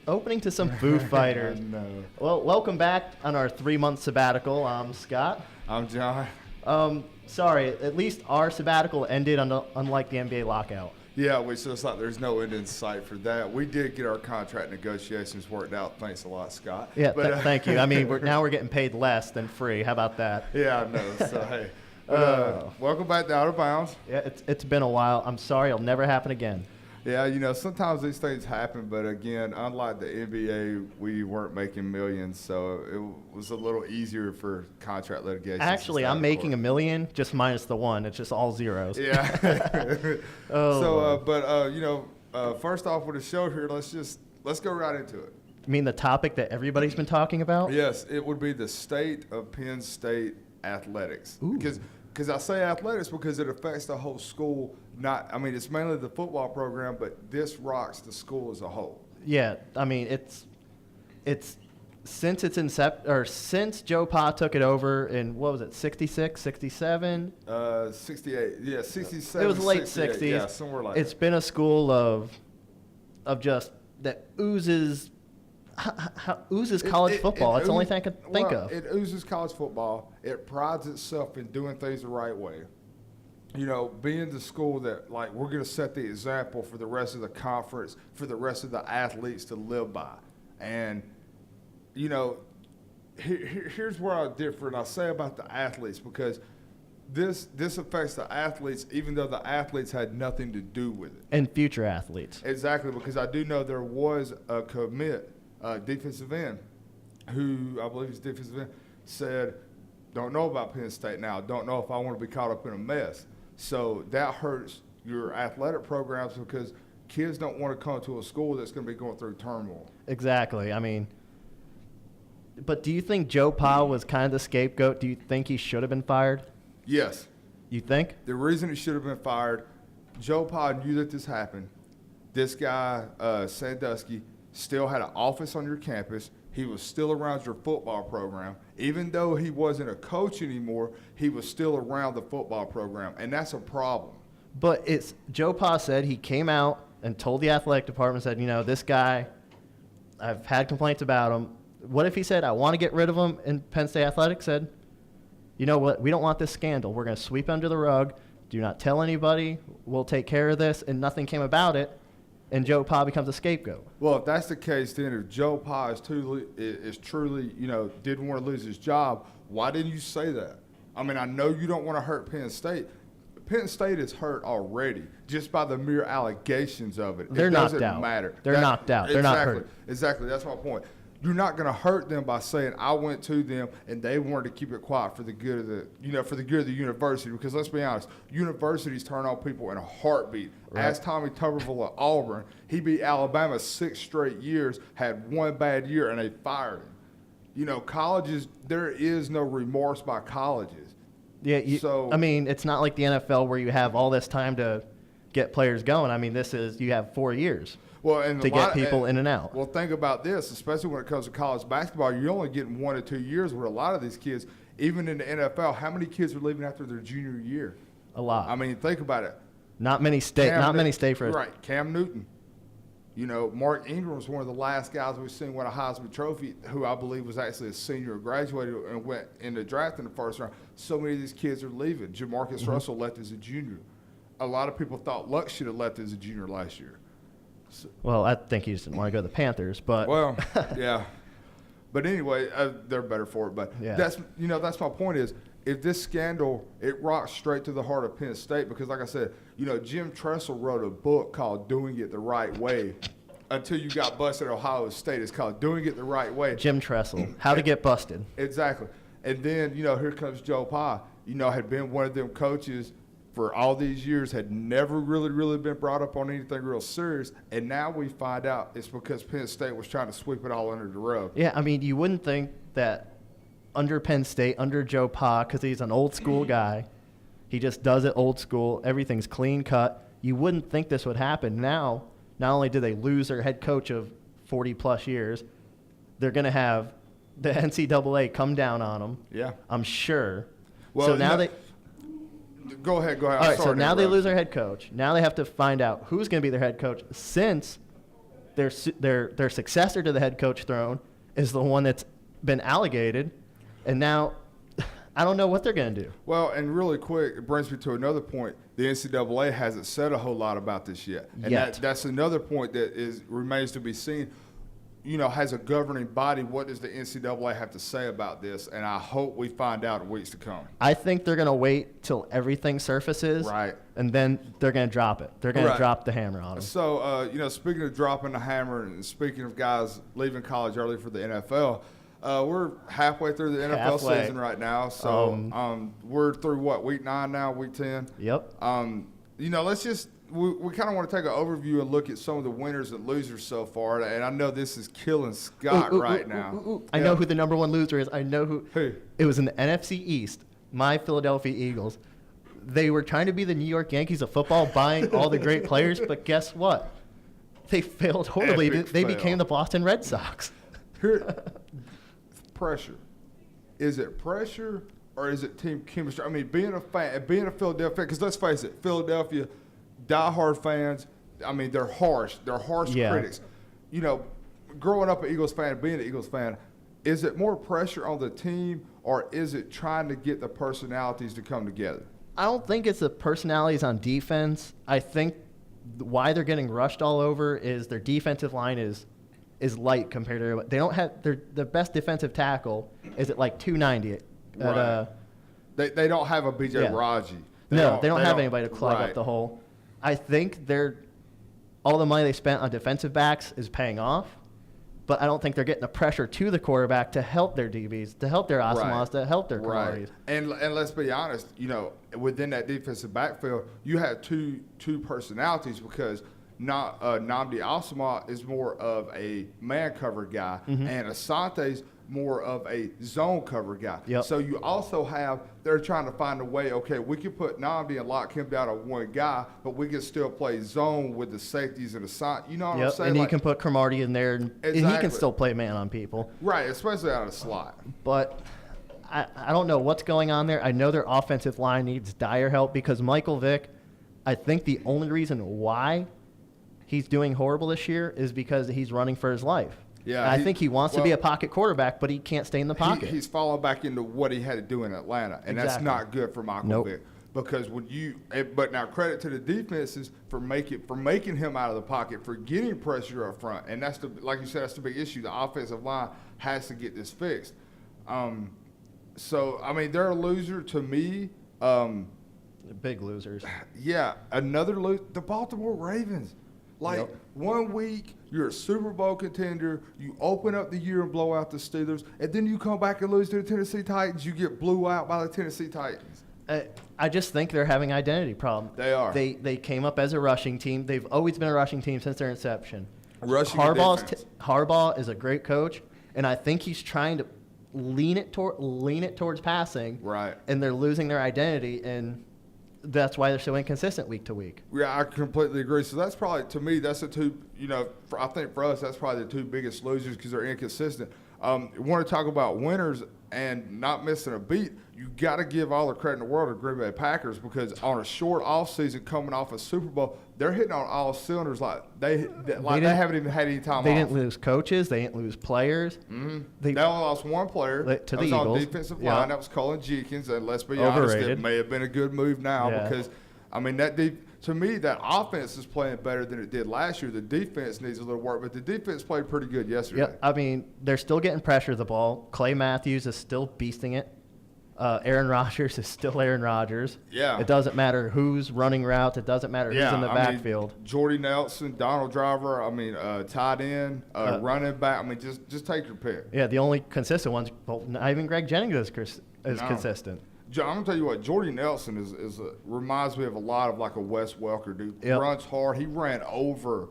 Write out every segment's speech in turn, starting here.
Opening to some Foo Fighters. No. Well, welcome back on our 3-month sabbatical. I'm Scott. I'm John. Sorry, at least our sabbatical ended unlike the NBA lockout. Yeah, so it's like there's no end in sight for that. We did get our contract negotiations worked out. Thanks a lot, Scott. Yeah, thank you. I mean, now we're getting paid less than free. How about that? Yeah, I know. So, hey. Welcome back to Out of Bounds. Yeah, it's been a while. I'm sorry. It'll never happen again. Yeah, sometimes these things happen, but again, unlike the NBA, we weren't making millions, so it was a little easier for contract litigation. Actually, I'm making $1 million, just minus the one. It's just all zeros. Yeah. First off with the show here, let's go right into it. You mean the topic that everybody's been talking about? Yes, it would be the state of Penn State athletics. Because I say athletics because it affects the whole school. It's mainly the football program, but this rocks the school as a whole. Yeah, I mean, it's since its inception, or since Joe Pa took it over in, what was it, 66, 67? 68, yeah, 67, it was late 68, 60s. Yeah, somewhere like It's that. been a school of just that oozes college football. It's the only thing I can think of. It oozes college football. It prides itself in doing things the right way. Being the school that, like, we're going to set the example for the rest of the conference, for the rest of the athletes to live by. And, here's where I differ, and I say about the athletes, because this affects the athletes even though the athletes had nothing to do with it. And future athletes. Exactly, because I do know there was a commit, defensive end, who I believe is defensive end, said, don't know about Penn State now, don't know if I want to be caught up in a mess. So that hurts your athletic programs because kids don't want to come to a school that's going to be going through turmoil. Exactly. I mean, but do you think Joe Pa was kind of the scapegoat? Do you think he should have been fired? Yes. You think? The reason he should have been fired, Joe Pa knew that this happened. This guy, Sandusky, still had an office on your campus. He was still around your football program. Even though he wasn't a coach anymore, he was still around the football program, and that's a problem. But Joe Pa said he came out and told the athletic department, said, this guy, I've had complaints about him. What if he said, I want to get rid of him, and Penn State Athletics said, you know what, we don't want this scandal. We're going to sweep under the rug. Do not tell anybody. We'll take care of this, and nothing came about it. And Joe Pa becomes a scapegoat. Well, if that's the case, then if Joe Pa is truly, didn't want to lose his job, why didn't you say that? I mean, I know you don't want to hurt Penn State. Penn State is hurt already just by the mere allegations of it. They're knocked out. It doesn't matter. They're knocked out. They're not hurt. Exactly. That's my point. You're not going to hurt them by saying I went to them and they wanted to keep it quiet for the good of the university. Because let's be honest, universities turn on people in a heartbeat. Right. Ask Tommy Tuberville at Auburn. He beat Alabama 6 straight years, had one bad year, and they fired him. Colleges, there is no remorse by colleges. Yeah. It's not like the NFL where you have all this time to get players going. I mean, you have 4 years. To get people in and out. Well, think about this, especially when it comes to college basketball. You're only getting 1 to 2 years with a lot of these kids. Even in the NFL, how many kids are leaving after their junior year? A lot. I mean, think about it. Not many stay for it. Right. Cam Newton. Mark Ingram was one of the last guys we've seen win a Heisman Trophy, who I believe was actually a senior, graduated and went in the draft in the first round. So many of these kids are leaving. Jamarcus Russell left as a junior. A lot of people thought Luck should have left as a junior last year. Well, I think he just didn't want to go to the Panthers, but yeah. But anyway, they're better for it. But yeah. That's my point is, if this scandal, it rocks straight to the heart of Penn State because, like I said, Jim Tressel wrote a book called "Doing It the Right Way." Until you got busted at Ohio State, it's called "Doing It the Right Way." Jim Tressel, how to get busted. Exactly. And then here comes Joe Pa. Had been one of them coaches for all these years, had never really been brought up on anything real serious, and now we find out it's because Penn State was trying to sweep it all under the rug. Yeah, I mean, you wouldn't think that under Penn State, under Joe Pa, because he's an old school guy, he just does it old school, everything's clean cut. You wouldn't think this would happen. Now, not only do they lose their head coach of 40-plus years, they're going to have the NCAA come down on them. Yeah. I'm sure. Well, so now Go ahead. All right, so now they lose their head coach. Now they have to find out who's going to be their head coach since their successor to the head coach throne is the one that's been allocated, and now I don't know what they're going to do. Well, and really quick, it brings me to another point. The NCAA hasn't said a whole lot about this yet. And that's another point that remains to be seen. You know, has a governing body, what does the NCAA have to say about this? And I hope we find out in weeks to come. I think they're going to wait till everything surfaces. Right. And then they're going to drop it. They're going to drop the hammer on them. So, speaking of dropping the hammer and speaking of guys leaving college early for the NFL, we're halfway through the NFL season right now. So we're through, week 9 now, week 10? Yep. Let's just we kind of want to take an overview and look at some of the winners and losers so far. And I know this is killing Scott right now. I know who the number one loser is. I know who. It was in the NFC East, my Philadelphia Eagles. They were trying to be the New York Yankees of football, buying all the great players, but guess what? They failed horribly. They became the Boston Red Sox. Pressure. Is it pressure or is it team chemistry? I mean, being a Philadelphia fan, because let's face it, Philadelphia, diehard fans, I mean, they're harsh. They're harsh critics. You know, growing up an Eagles fan, being an Eagles fan, is it more pressure on the team or is it trying to get the personalities to come together? I don't think it's the personalities on defense. I think why they're getting rushed all over is their defensive line is light compared to – they don't have – the best defensive tackle is at like 290. They don't have a B.J. Raji. They don't have anybody to clog up the hole. I think all the money they spent on defensive backs is paying off, but I don't think they're getting the pressure to the quarterback to help their DBs, to help their Asamoahs, to help their Kamaris. And let's be honest, within that defensive backfield, you have two personalities because Nnamdi Asamoah is more of a man cover guy, and Asante's more of a zone cover guy. Yep. So you also they're trying to find a way, okay, we can put Nnamdi and lock him down on one guy, but we can still play zone with the safeties and Asante. You know what I'm saying? And you can put Cromartie in there, and he can still play man on people. Right, especially out of the slot. But I don't know what's going on there. I know their offensive line needs dire help because Michael Vick, I think the only reason why he's doing horrible this year is because he's running for his life. Yeah, I think he wants to be a pocket quarterback, but he can't stay in the pocket. He's falling back into what he had to do in Atlanta, and that's not good for Michael Vick. Because but now credit to the defenses for making him out of the pocket, for getting pressure up front, and like you said, that's the big issue. The offensive line has to get this fixed. So I mean, they're a loser to me. Big losers. Yeah, another the Baltimore Ravens. 1 week, you're a Super Bowl contender. You open up the year and blow out the Steelers, and then you come back and lose to the Tennessee Titans. You get blew out by the Tennessee Titans. I just think they're having identity problems. They are. They came up as a rushing team. They've always been a rushing team since their inception. Harbaugh is a great coach, and I think he's trying to lean it towards passing. Right. And they're losing their identity, and that's why they're so inconsistent week to week. Yeah, I completely agree. So that's probably, to me, that's the two, I think for us, that's probably the two biggest losers because they're inconsistent. We want to talk about winners and not missing a beat. You got to give all the credit in the world to Green Bay Packers because on a short offseason coming off a Super Bowl, they're hitting on all cylinders they haven't even had any time off. They didn't lose coaches. They didn't lose players. Mm-hmm. They only lost one player to the Eagles. On defensive line. That was Colin Jenkins. And let's be honest, it may have been a good move now because, I mean, to me, that offense is playing better than it did last year. The defense needs a little work, but the defense played pretty good yesterday. Yeah, I mean, they're still getting pressure of the ball. Clay Matthews is still beasting it. Aaron Rodgers is still Aaron Rodgers. Yeah. It doesn't matter who's running routes. It doesn't matter who's in the backfield. Jordy Nelson, Donald Driver, tight end, running back. I mean, just take your pick. Yeah, the only consistent ones, not even Greg Jennings is consistent. I'm going to tell you what, Jordy Nelson reminds me of a lot of like a Wes Welker dude. Yep. Runs hard. He ran over,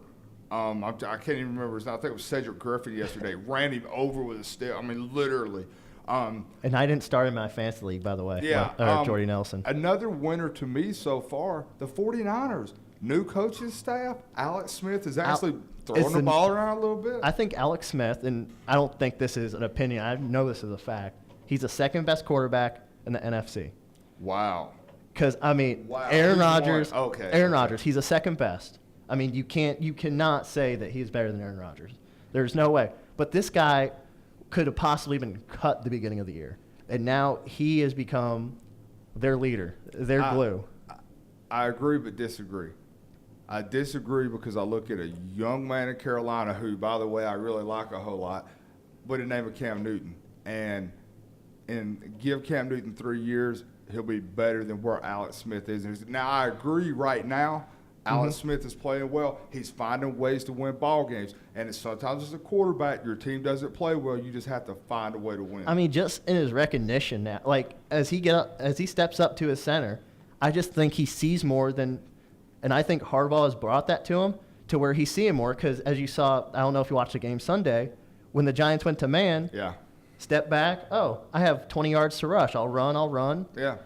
I can't even remember his name. I think it was Cedric Griffin yesterday. Ran him over with a stick. I mean, literally. And I didn't start in my fantasy league, by the way. Yeah. Jordy Nelson. Another winner to me so far, the 49ers. New coaching staff. Alex Smith is actually throwing the ball around a little bit. I think Alex Smith, and I don't think this is an opinion. I know this is a fact. He's the second best quarterback in the NFC. Wow. Because, I mean, Aaron Rodgers. Okay. Aaron Rodgers, he's the second best. I mean, you cannot say that he's better than Aaron Rodgers. There's no way. But this guy could have possibly been cut at the beginning of the year, and now he has become their leader, their glue. I agree but disagree. I disagree because I look at a young man in Carolina who, by the way, I really like a whole lot, by the name of Cam Newton. And give Cam Newton 3 years, he'll be better than where Alex Smith is. Now, I agree right now, Alex Smith is playing well. He's finding ways to win ball games. And sometimes as a quarterback, your team doesn't play well. You just have to find a way to win. I mean, just in his recognition now, like as he steps up to his center, I just think he sees more than – and I think Harbaugh has brought that to him to where he's seeing more because as you saw, I don't know if you watched the game Sunday, when the Giants went to man, step back, I have 20 yards to rush. I'll run. Yeah.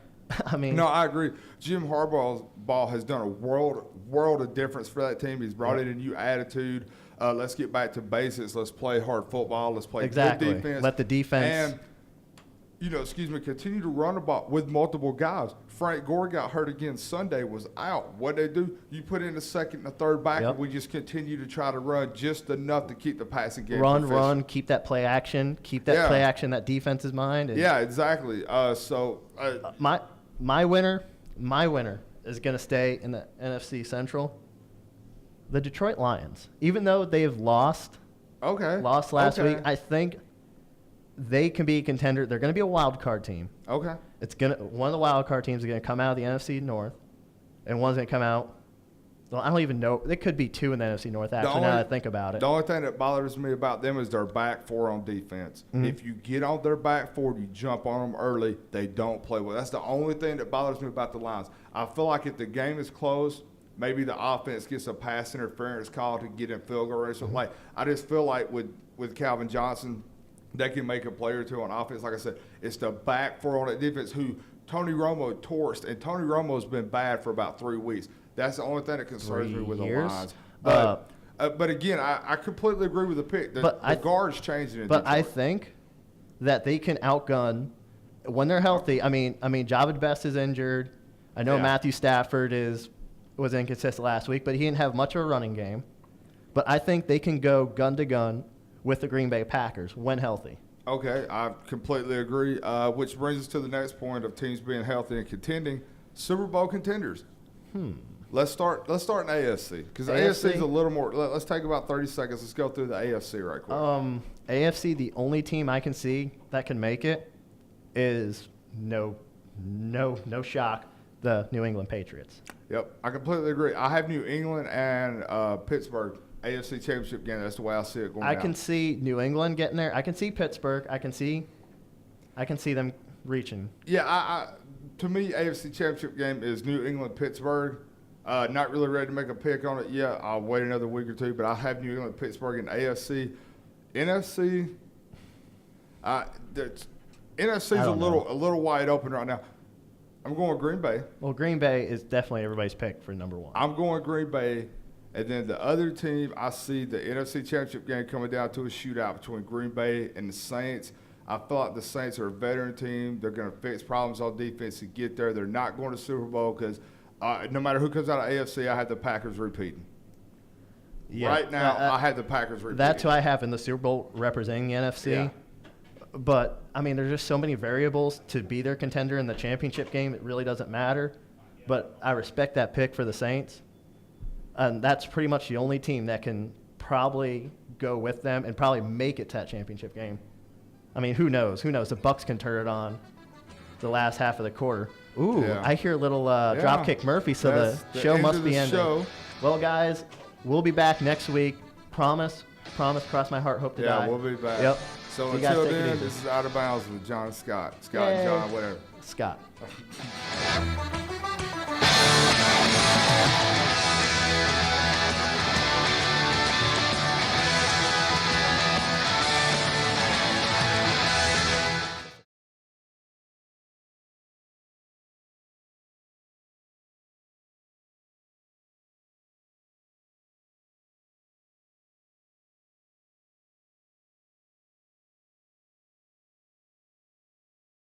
I mean – No, I agree. Jim Harbaugh's ball has done a world of difference for that team. He's brought in a new attitude. Let's get back to basics. Let's play hard football. Let's play good defense. Let the defense – and, continue to run the ball with multiple guys. Frank Gore got hurt again Sunday, was out. What they do, you put in the second and the third back, and we just continue to try to run just enough to keep the passing game run, keep that play action, that defense's mind. And exactly. My winner is going to stay in the NFC Central. The Detroit Lions, even though they've lost last week, I think they can be a contender. They're going to be a wild card team. Okay. One of the wild card teams is going to come out of the NFC North, and one's going to come out. Well, I don't even know. There could be two in the NFC North, actually, now that I think about it. The only thing that bothers me about them is their back four on defense. If you get on their back four, you jump on them early, they don't play well. That's the only thing that bothers me about the Lions. I feel like if the game is close, maybe the offense gets a pass interference call to get in field goal range. Like, I just feel like with Calvin Johnson, they can make a play or two on offense. Like I said, it's the back four on that defense who Tony Romo torched, and Tony Romo's been bad for about 3 weeks. That's the only thing that concerns me with the Lions. But again, I completely agree with the pick. The guard's changing in But Detroit. I think that they can outgun when they're healthy. I mean, Javid Best is injured. I know Matthew Stafford was inconsistent last week, but he didn't have much of a running game. But I think they can go gun to gun with the Green Bay Packers when healthy. Okay, I completely agree. Which brings us to the next point of teams being healthy and contending. Super Bowl contenders. Let's start in AFC because AFC is a little more. Let's take about 30 seconds. Let's go through the AFC right quick. AFC, the only team I can see that can make it is no shock, the New England Patriots. Yep, I completely agree. I have New England and Pittsburgh AFC Championship game. That's the way I see it going. I can see New England getting there. I can see Pittsburgh. I can see them reaching. Yeah, to me, AFC Championship game is New England Pittsburgh. Not really ready to make a pick on it yet. I'll wait another week or two, but I have New England Pittsburgh in AFC. NFC, NFC's a little wide open right now. I'm going Green Bay. Well, Green Bay is definitely everybody's pick for number one. I'm going Green Bay. And then the other team, I see the NFC Championship game coming down to a shootout between Green Bay and the Saints. I feel like the Saints are a veteran team. They're going to fix problems on defense to get there. They're not going to Super Bowl because no matter who comes out of AFC, I have the Packers repeating. Yeah. Right now, I have the Packers repeating. That's who I have in the Super Bowl representing the NFC. Yeah. But, I mean, there's just so many variables to be their contender in the championship game. It really doesn't matter. But I respect that pick for the Saints. And that's pretty much the only team that can probably go with them and probably make it to that championship game. I mean, who knows? Who knows? The Bucs can turn it on the last half of the quarter. Ooh, I hear a little Dropkick Murphy, so the show must be ending. Well, guys, we'll be back next week. Promise, cross my heart, hope to die. Yeah, we'll be back. Yep. So until then, this is Out of Bounds with John Scott. Scott and John, whatever. Scott.